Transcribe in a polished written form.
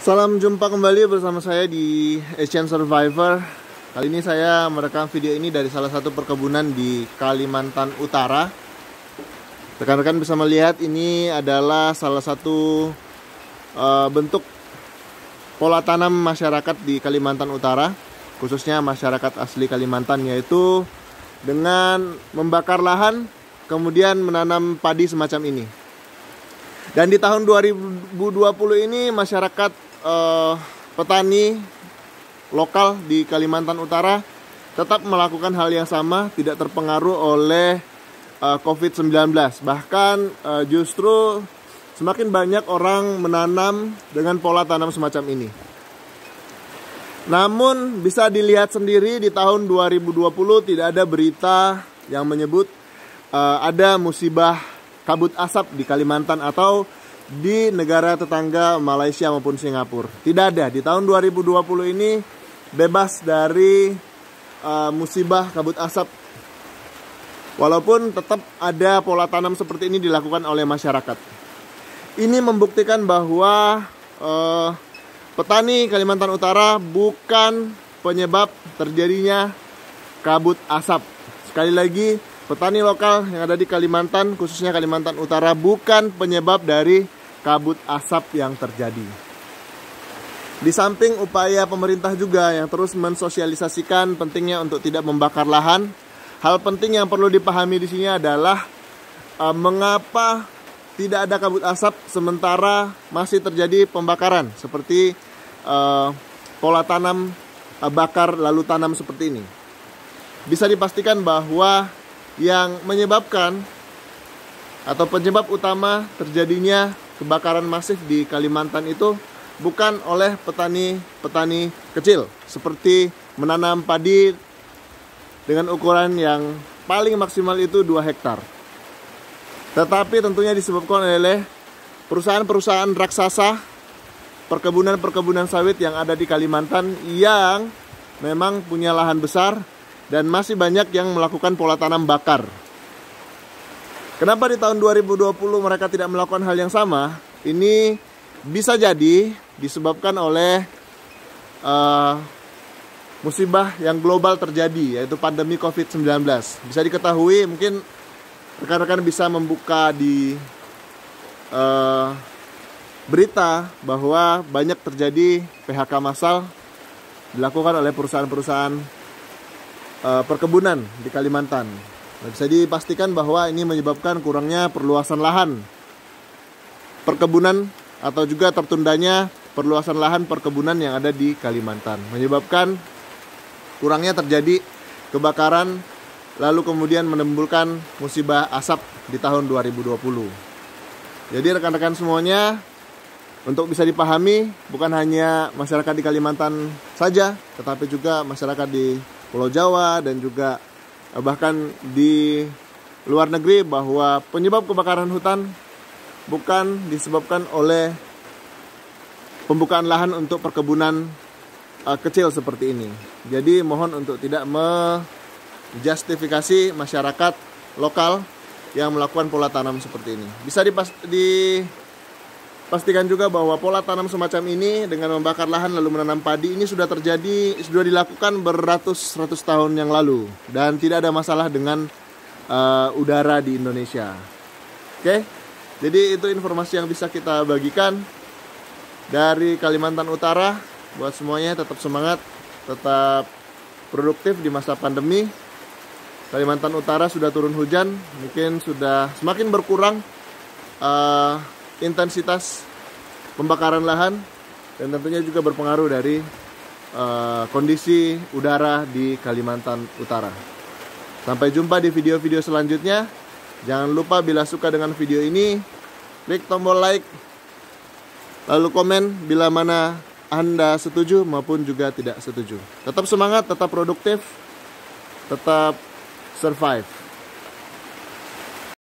Salam jumpa kembali bersama saya di Asian Survivor. Kali ini saya merekam video ini dari salah satu perkebunan di Kalimantan Utara. Rekan-rekan bisa melihat ini adalah salah satu bentuk pola tanam masyarakat di Kalimantan Utara, khususnya masyarakat asli Kalimantan, yaitu dengan membakar lahan kemudian menanam padi semacam ini. Dan di tahun 2020 ini masyarakat petani lokal di Kalimantan Utara tetap melakukan hal yang sama, tidak terpengaruh oleh COVID-19. Bahkan justru semakin banyak orang menanam dengan pola tanam semacam ini. Namun bisa dilihat sendiri di tahun 2020 tidak ada berita yang menyebut ada musibah kabut asap di Kalimantan atau di negara tetangga Malaysia maupun Singapura. Tidak ada. Di tahun 2020 ini bebas dari musibah kabut asap. Walaupun tetap ada pola tanam seperti ini dilakukan oleh masyarakat. Ini membuktikan bahwa petani Kalimantan Utara bukan penyebab terjadinya kabut asap. Sekali lagi, petani lokal yang ada di Kalimantan, khususnya Kalimantan Utara, bukan penyebab dari kabut asap yang terjadi. Di samping upaya pemerintah juga yang terus mensosialisasikan pentingnya untuk tidak membakar lahan, hal penting yang perlu dipahami di sini adalah mengapa tidak ada kabut asap sementara masih terjadi pembakaran seperti pola tanam bakar lalu tanam seperti ini. Bisa dipastikan bahwa yang menyebabkan atau penyebab utama terjadinya kebakaran masif di Kalimantan itu bukan oleh petani kecil seperti menanam padi dengan ukuran yang paling maksimal itu 2 hektar. Tetapi tentunya disebabkan oleh perusahaan-perusahaan raksasa, perkebunan-perkebunan sawit yang ada di Kalimantan yang memang punya lahan besar dan masih banyak yang melakukan pola tanam bakar. Kenapa di tahun 2020 mereka tidak melakukan hal yang sama? Ini bisa jadi disebabkan oleh musibah yang global terjadi, yaitu pandemi COVID-19. Bisa diketahui, mungkin rekan-rekan bisa membuka di berita bahwa banyak terjadi PHK massal dilakukan oleh perusahaan-perusahaan perkebunan di Kalimantan. Nah, bisa dipastikan bahwa ini menyebabkan kurangnya perluasan lahan perkebunan atau juga tertundanya perluasan lahan perkebunan yang ada di Kalimantan, menyebabkan kurangnya terjadi kebakaran lalu kemudian menimbulkan musibah asap di tahun 2020. Jadi rekan-rekan semuanya, untuk bisa dipahami, bukan hanya masyarakat di Kalimantan saja, tetapi juga masyarakat di Pulau Jawa dan juga bahkan di luar negeri, bahwa penyebab kebakaran hutan bukan disebabkan oleh pembukaan lahan untuk perkebunan kecil seperti ini. Jadi mohon untuk tidak menjustifikasi masyarakat lokal yang melakukan pola tanam seperti ini. Bisa dipastikan juga bahwa pola tanam semacam ini dengan membakar lahan lalu menanam padi ini sudah dilakukan beratus-ratus tahun yang lalu dan tidak ada masalah dengan udara di Indonesia. Oke, jadi itu informasi yang bisa kita bagikan dari Kalimantan Utara. Buat semuanya tetap semangat, tetap produktif di masa pandemi. Kalimantan Utara sudah turun hujan, mungkin sudah semakin berkurang intensitas pembakaran lahan dan tentunya juga berpengaruh dari kondisi udara di Kalimantan Utara. Sampai jumpa di video-video selanjutnya. Jangan lupa bila suka dengan video ini, klik tombol like, lalu komen bila mana Anda setuju maupun juga tidak setuju. Tetap semangat, tetap produktif, tetap survive.